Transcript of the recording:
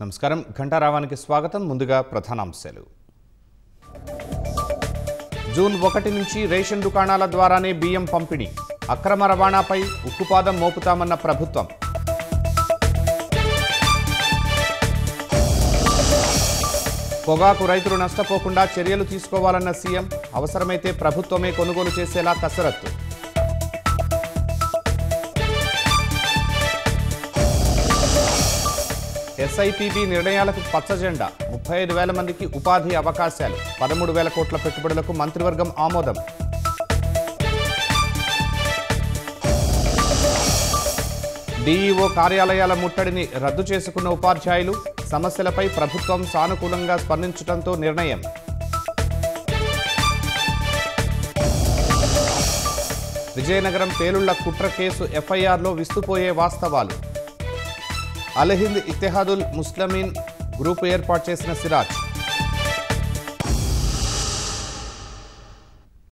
నమస్కారం ఘంటారావానికి స్వాగతం. ముందుగా ప్రధానాంశాలు. జూన్ 1 నుంచి రేషన్ దుకాణాల ద్వారానే బియ్యం పంపిణీ. అక్రమ రవాణాపై ఉక్కుపాదం మోపుతామన్న ప్రభుత్వం. పొగాకు రైతులు నష్టపోకుండా చర్యలు తీసుకోవాలన్న సీఎం. అవసరమైతే ప్రభుత్వమే కొనుగోలు చేసేలా కసరత్తు. ఎస్ఐపిబి నిర్ణయాలకు పచ్చజెండా. 35,000 మందికి ఉపాధి అవకాశాలు. 13,000 కోట్ల పెట్టుబడులకు మంత్రివర్గం ఆమోదం. డిఈఓ కార్యాలయాల ముట్టడిని రద్దు చేసుకున్న ఉపాధ్యాయులు. సమస్యలపై ప్రభుత్వం సానుకూలంగా స్పందించడంతో నిర్ణయం. విజయనగరం పేలుళ్ల కుట్ర కేసు ఎఫ్ఐఆర్లో విస్తుపోయే వాస్తవాలు. అల్ హింద్ ఇత్తెహాదుల్ ముస్లిమీన్ గ్రూపు ఏర్పాటు చేసిన సిరాజ్.